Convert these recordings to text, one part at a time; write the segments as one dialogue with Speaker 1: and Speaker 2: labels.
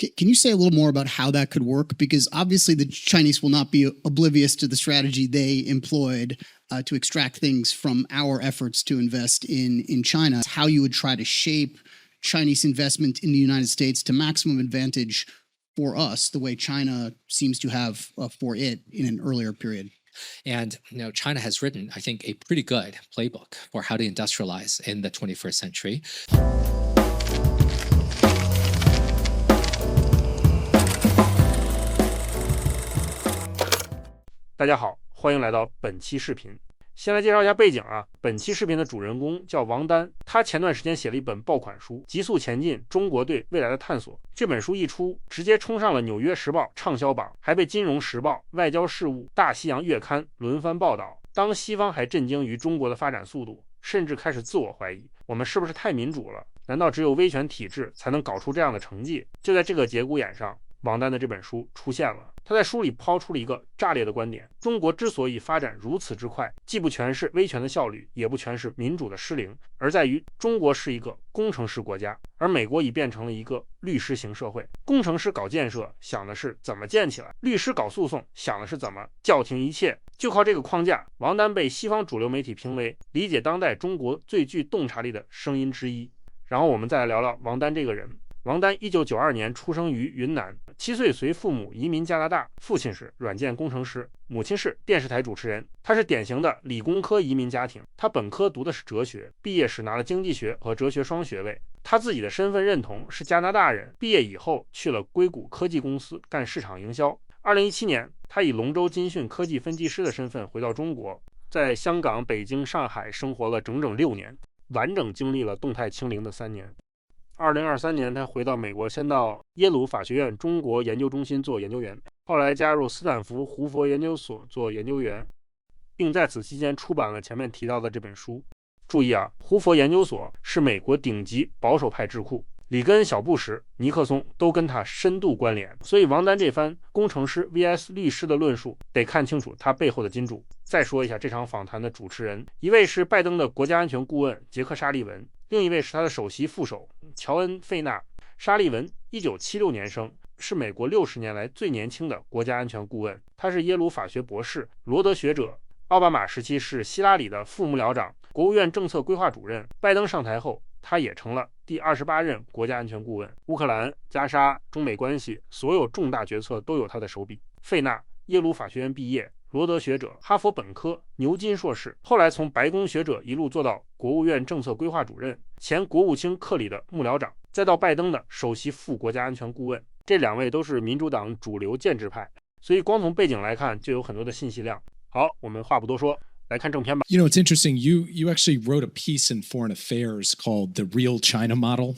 Speaker 1: Can you say a little more about how that could work? Because obviously the Chinese will not be oblivious to the strategy they employed to extract things from our efforts to invest in China. How you would try to shape Chinese investment in the United States to maximum advantage for us, the way China seems to have for it in an earlier period.
Speaker 2: And China has written, I think, a pretty good playbook for how to industrialize in the 21st century.
Speaker 3: 大家好，欢迎来到本期视频。先来介绍一下背景啊。本期视频的主人公叫王丹，他前段时间写了一本爆款书《极速前进：中国对未来的探索》。这本书一出，直接冲上了《纽约时报》畅销榜，还被《金融时报》、《外交事务》、《大西洋月刊》轮番报道。当西方还震惊于中国的发展速度，甚至开始自我怀疑，我们是不是太民主了？难道只有威权体制才能搞出这样的成绩？就在这个节骨眼上，王丹的这本书出现了。他在书里抛出了一个炸裂的观点：中国之所以发展如此之快，既不全是威权的效率，也不全是民主的失灵，而在于中国是一个工程师国家，而美国已变成了一个律师型社会。工程师搞建设，想的是怎么建起来；律师搞诉讼，想的是怎么叫停一切。就靠这个框架，王丹被西方主流媒体评为理解当代中国最具洞察力的声音之一。然后我们再来聊聊王丹这个人。王丹1992年出生于云南，7岁随父母移民加拿大，父亲是软件工程师，母亲是电视台主持人。他是典型的理工科移民家庭，他本科读的是哲学，毕业时拿了经济学和哲学双学位。他自己的身份认同是加拿大人，毕业以后去了硅谷科技公司干市场营销。2017年，他以龙舟金讯科技分析师的身份回到中国，在香港、北京、上海生活了整整6年，完整经历了动态清零的3年。2023年，他回到美国，先到耶鲁法学院中国研究中心做研究员，后来加入斯坦福胡佛研究所做研究员，并在此期间出版了前面提到的这本书。注意啊，胡佛研究所是美国顶级保守派智库，里根、小布什、尼克松都跟他深度关联，所以王丹这番工程师 vs 律师的论述得看清楚他背后的金主。再说一下这场访谈的主持人，一位是拜登的国家安全顾问杰克·沙利文，另一位是他的首席副手乔恩·费纳。沙利文1976年生，是美国60年来最年轻的国家安全顾问，他是耶鲁法学博士、罗德学者。奥巴马时期是希拉里的副幕僚长、国务院政策规划主任。拜登上台后，他也成了第28任国家安全顾问。乌克兰、加沙、中美关系，所有重大决策都有他的手笔。费纳耶鲁法学院毕业，罗德学者，哈佛本科，牛津硕士，后来从白宫学者一路做到国务院政策规划主任，前国务卿克里的幕僚长，再到拜登的首席副国家安全顾问。这2位都是民主党主流建制派，所以光从背景来看就有很多的信息量。好，我们话不多说，来看正片吧。
Speaker 4: It's interesting. You actually wrote a piece in Foreign Affairs called "The Real China Model,"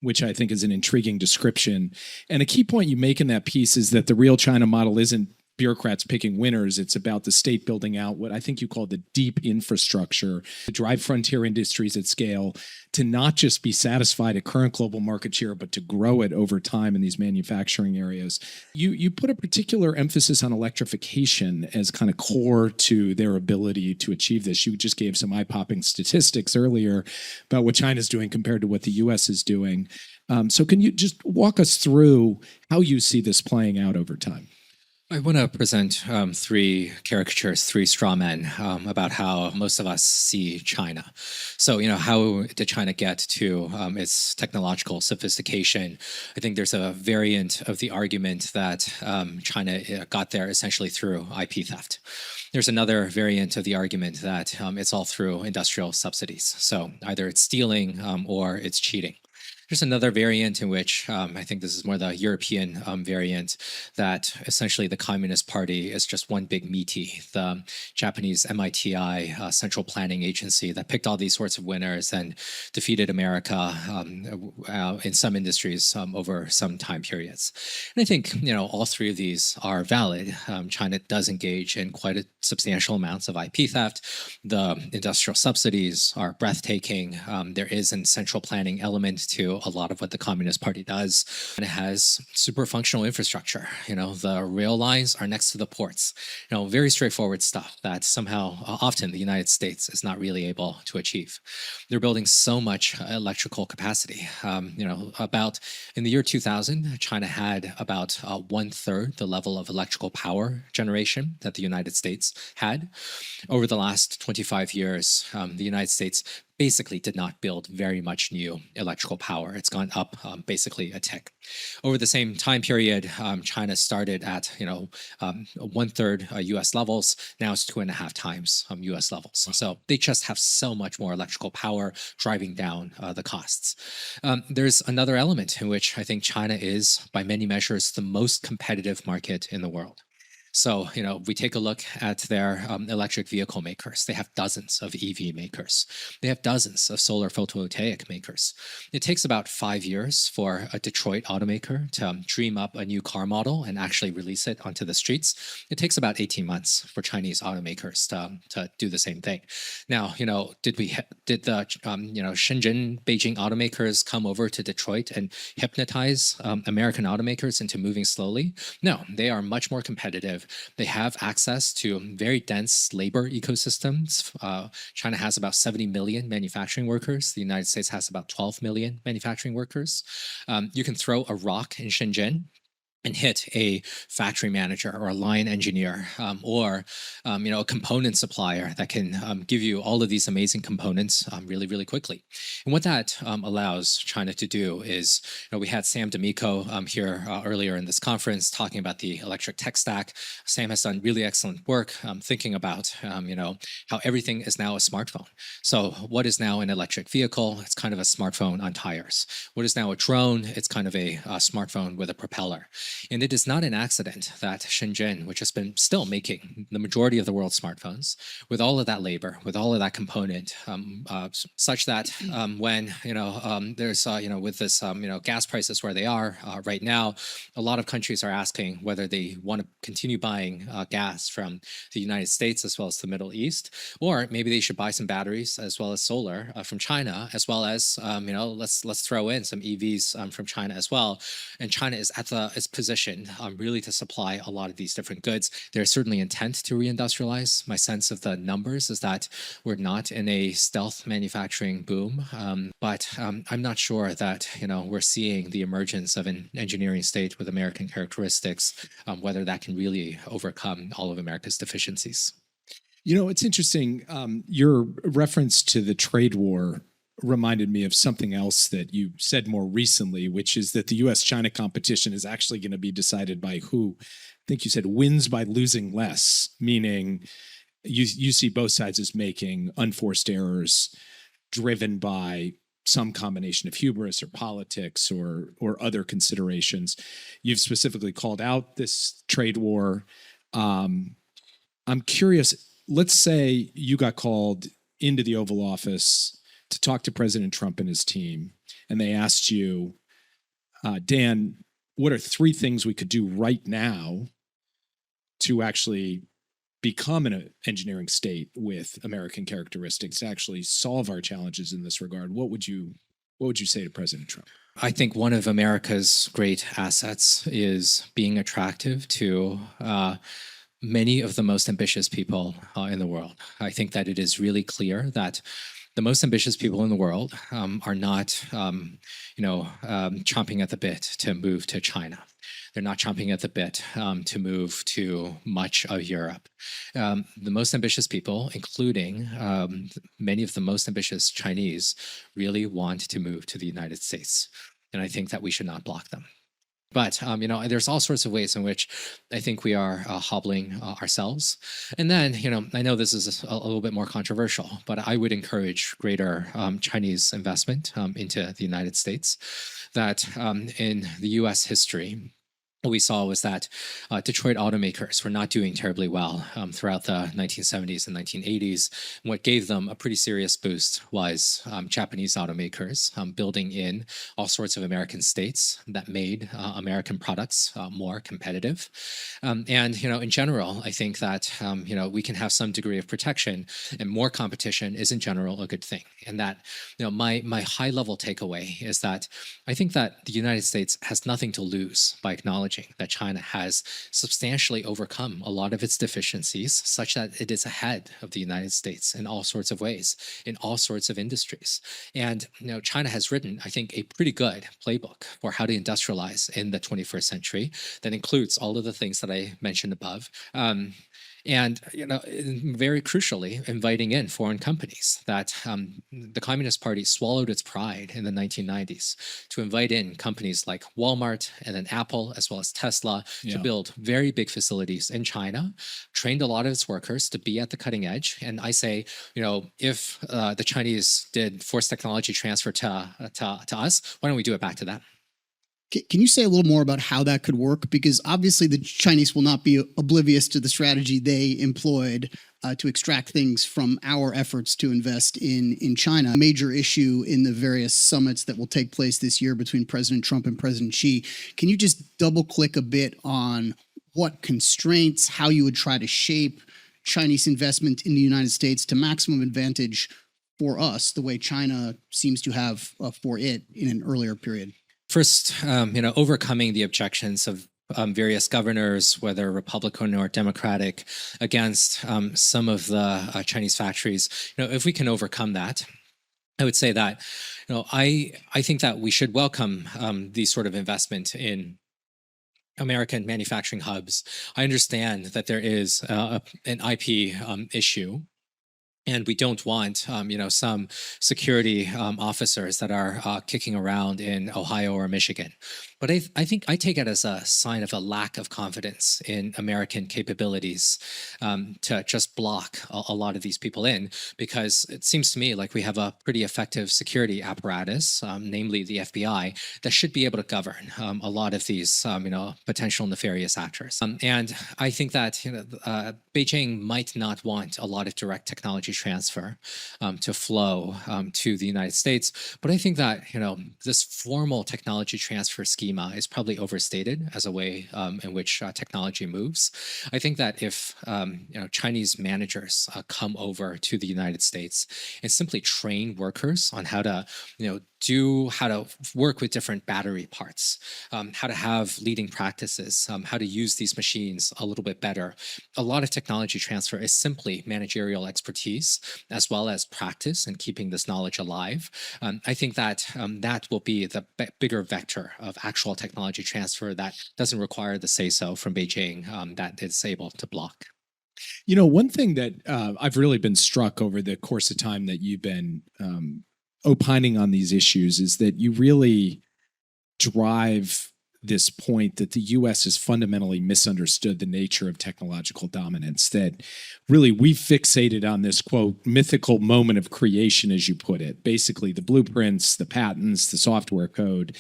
Speaker 4: which I think is an intriguing description. And a key point you make in that piece is that the real China model isn't bureaucrats picking winners. It's about the state building out what I think you call the deep infrastructure to drive frontier industries at scale, to not just be satisfied at current global market share, but to grow it over time in these manufacturing areas. You put a particular emphasis on electrification as kind of core to their ability to achieve this. You just gave some eye-popping statistics earlier about what China's doing compared to what the US is doing. So can you just walk us through how you see this playing out over time?
Speaker 2: I want to present 3 caricatures, 3 straw men about how most of us see China. So, how did China get to its technological sophistication? I think there's a variant of the argument that China got there essentially through IP theft. There's another variant of the argument that it's all through industrial subsidies. So either it's stealing or it's cheating. There's another variant in which I think this is more the European variant, that essentially the Communist Party is just one big meaty, the Japanese MITI Central Planning Agency that picked all these sorts of winners and defeated America in some industries over some time periods. And I think, all 3 of these are valid. China does engage in quite a substantial amounts of IP theft. The industrial subsidies are breathtaking. There is a central planning element to do a lot of what the Communist Party does. And it has super functional infrastructure. The rail lines are next to the ports. Very straightforward stuff that somehow often the United States is not really able to achieve. They're building so much electrical capacity. About in the year 2000, China had about 1/3 the level of electrical power generation that the United States had. Over the last 25 years, the United States basically did not build very much new electrical power. It's gone up basically a tick. Over the same time period, China started at 1/3 U.S. levels. Now it's 2.5 times U.S. levels. So they just have so much more electrical power driving down the costs. There's another element in which I think China is, by many measures, the most competitive market in the world. So, we take a look at their electric vehicle makers. They have dozens of EV makers. They have dozens of solar photovoltaic makers. It takes about 5 years for a Detroit automaker to dream up a new car model and actually release it onto the streets. It takes about 18 months for Chinese automakers to do the same thing. Now, did the Shenzhen, Beijing automakers come over to Detroit and hypnotize American automakers into moving slowly? No, they are much more competitive. They have access to very dense labor ecosystems. China has about 70 million manufacturing workers. The United States has about 12 million manufacturing workers. You can throw a rock in Shenzhen and hit a factory manager or a line engineer or a component supplier that can give you all of these amazing components really, really quickly. And what that allows China to do is, we had Sam D'Amico here earlier in this conference talking about the electric tech stack. Sam has done really excellent work thinking about, how everything is now a smartphone. So what is now an electric vehicle? It's kind of a smartphone on tires. What is now a drone? It's kind of a smartphone with a propeller. And it is not an accident that Shenzhen, which has been still making the majority of the world's smartphones, with all of that labor, with all of that component, such that when there's with this gas prices where they are right now, a lot of countries are asking whether they want to continue buying gas from the United States as well as the Middle East, or maybe they should buy some batteries as well as solar from China, as well as let's throw in some EVs from China as well. And China is at its position really to supply a lot of these different goods. There's certainly intent to reindustrialize. My sense of the numbers is that we're not in a stealth manufacturing boom, but I'm not sure that we're seeing the emergence of an engineering state with American characteristics, whether that can really overcome all of America's deficiencies.
Speaker 4: It's interesting. Your reference to the trade war reminded me of something else that you said more recently, which is that the U.S.-China competition is actually going to be decided by who, I think you said, wins by losing less, meaning you see both sides as making unforced errors driven by some combination of hubris or politics or other considerations. You've specifically called out this trade war. I'm curious, let's say you got called into the Oval Office to talk to President Trump and his team, and they asked you, Dan, what are 3 things we could do right now to actually become an engineering state with American characteristics, to actually solve our challenges in this regard? What would you say to President Trump?
Speaker 2: I think one of America's great assets is being attractive to many of the most ambitious people in the world. I think that it is really clear that the most ambitious people in the world are not, chomping at the bit to move to China. They're not chomping at the bit to move to much of Europe. The most ambitious people, including many of the most ambitious Chinese, really want to move to the United States. And I think that we should not block them. But, there's all sorts of ways in which I think we are hobbling ourselves. And then, I know this is a little bit more controversial, but I would encourage greater Chinese investment into the United States. That in the U.S. history, what we saw was that Detroit automakers were not doing terribly well throughout the 1970s and 1980s. And what gave them a pretty serious boost was Japanese automakers building in all sorts of American states that made American products more competitive. And, in general, I think that, we can have some degree of protection, and more competition is in general a good thing. And that, my high level takeaway is that I think that the United States has nothing to lose by acknowledging that China has substantially overcome a lot of its deficiencies, such that it is ahead of the United States in all sorts of ways, in all sorts of industries. And China has written, I think, a pretty good playbook for how to industrialize in the 21st century that includes all of the things that I mentioned above. And very crucially, inviting in foreign companies. That the Communist Party swallowed its pride in the 1990s to invite in companies like Walmart and then Apple, as well as Tesla, to build very big facilities in China, trained a lot of its workers to be at the cutting edge. And I say, if the Chinese did forced technology transfer to us, why don't we do it back to them?
Speaker 1: Can you say a little more about how that could work? Because obviously the Chinese will not be oblivious to the strategy they employed to extract things from our efforts to invest in China. A major issue in the various summits that will take place this year between President Trump and President Xi. Can you just double click a bit on what constraints, how you would try to shape Chinese investment in the United States to maximum advantage for us, the way China seems to have for it in an earlier period?
Speaker 2: First, overcoming the objections of various governors, whether Republican or Democratic, against some of the Chinese factories. If we can overcome that, I would say that, I think that we should welcome these sort of investment in American manufacturing hubs. I understand that there is an IP issue. And we don't want, some security officers that are kicking around in Ohio or Michigan. But I think I take it as a sign of a lack of confidence in American capabilities to just block a lot of these people in, because it seems to me like we have a pretty effective security apparatus, namely the FBI, that should be able to govern a lot of these, potential nefarious actors. And I think that Beijing might not want a lot of direct technology transfer to flow to the United States. But I think that, this formal technology transfer schema is probably overstated as a way in which technology moves. I think that if, Chinese managers come over to the United States and simply train workers on how to, how to work with different battery parts, how to have leading practices, how to use these machines a little bit better. A lot of technology transfer is simply managerial expertise as well as practice and keeping this knowledge alive. I think that that will be the bigger vector of actual technology transfer that doesn't require the say-so from Beijing that is able to block.
Speaker 4: One thing that I've really been struck over the course of time that you've been opining on these issues is that you really drive this point that the U.S. has fundamentally misunderstood the nature of technological dominance, that really we fixated on this, quote, mythical moment of creation, as you put it, basically the blueprints, the patents, the software code,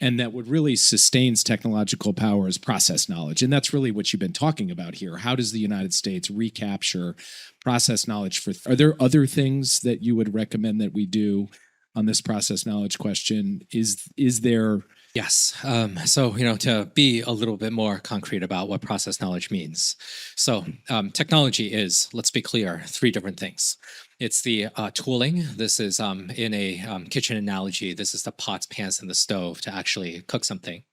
Speaker 4: and that what really sustains technological power is process knowledge. And that's really what you've been talking about here. How does the United States recapture process knowledge? Are there other things that you would recommend that we do on this process knowledge question? Is there...
Speaker 2: Yes. So, to be a little bit more concrete about what process knowledge means. So technology is, let's be clear, three different things. It's the tooling. This is in a kitchen analogy. This is the pots, pans, and the stove to actually cook something.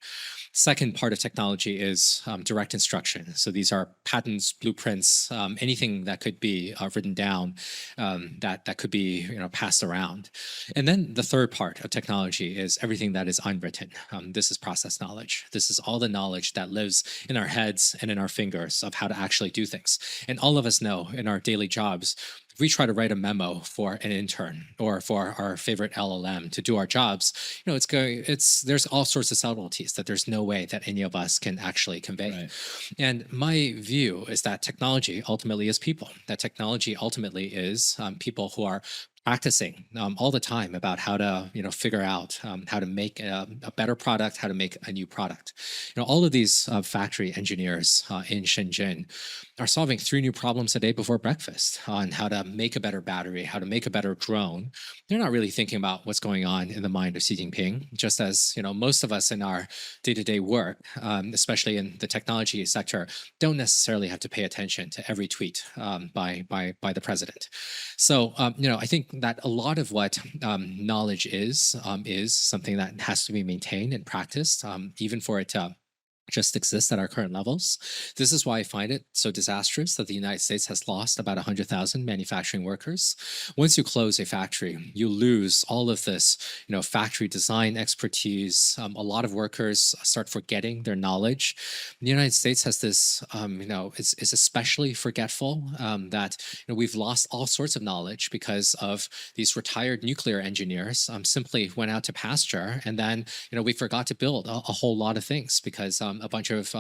Speaker 2: Second part of technology is direct instruction. So these are patents, blueprints, anything that could be written down, that could be passed around. And then the third part of technology is everything that is unwritten. This is process knowledge. This is all the knowledge that lives in our heads and in our fingers of how to actually do things. And all of us know in our daily jobs, if we try to write a memo for an intern or for our favorite LLM to do our jobs, there's all sorts of subtleties that there's no way that any of us can actually convey. Right. And my view is that technology ultimately is people. That technology ultimately is people who are practicing all the time about how to figure out how to make a better product, how to make a new product. All of these factory engineers in Shenzhen are solving 3 new problems a day before breakfast on how to make a better battery, how to make a better drone. They're not really thinking about what's going on in the mind of Xi Jinping, just as most of us in our day-to-day work, especially in the technology sector, don't necessarily have to pay attention to every tweet by the president. So I think that a lot of what knowledge is something that has to be maintained and practiced, even for it to just exist at our current levels. This is why I find it so disastrous that the United States has lost about 100,000 manufacturing workers. Once you close a factory, you lose all of this, factory design expertise. A lot of workers start forgetting their knowledge. The United States has this, is especially forgetful that we've lost all sorts of knowledge because of these retired nuclear engineers simply went out to pasture, and then we forgot to build a whole lot of things because a bunch of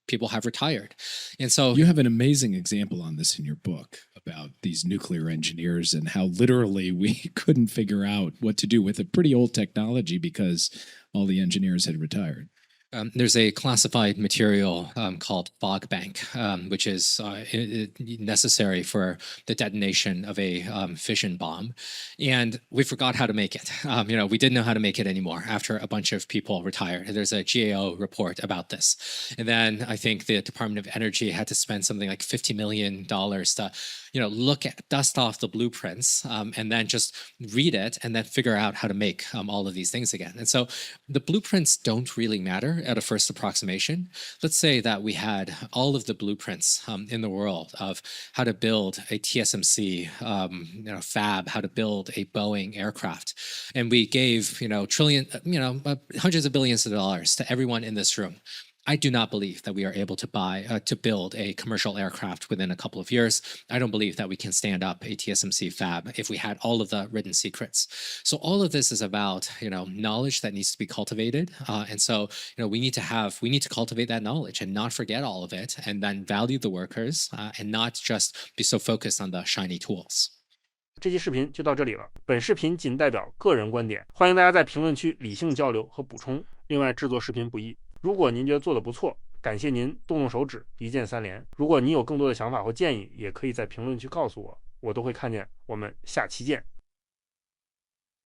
Speaker 2: people have retired. And so
Speaker 4: you have an amazing example on this in your book about these nuclear engineers and how literally we couldn't figure out what to do with a pretty old technology because all the engineers had retired.
Speaker 2: There's a classified material called fog bank, which is necessary for the detonation of a fission bomb. And we forgot how to make it. We didn't know how to make it anymore after a bunch of people retired. There's a GAO report about this. And then I think the Department of Energy had to spend something like $50 million to dust off the blueprints and then just read it and then figure out how to make all of these things again. And so the blueprints don't really matter at a first approximation. Let's say that we had all of the blueprints in the world of how to build a TSMC fab, how to build a Boeing aircraft. And we gave, hundreds of billions of dollars to everyone in this room. I do not believe that we are able to build a commercial aircraft within a couple of years. I don't believe that we can stand up a TSMC fab if we had all of the written secrets. So all of this is about, knowledge that needs to be cultivated. And so, we need to cultivate that knowledge and not forget all of it, and then value the workers and not just be so focused on the shiny tools.
Speaker 3: 这期视频就到这里了，本视频仅代表个人观点，欢迎大家在评论区理性交流和补充。另外，制作视频不易，如果您觉得做得不错，感谢您动手指，一键3连。如果您有更多的想法或建议，也可以在评论区告诉我，我都会看见。我们下期见。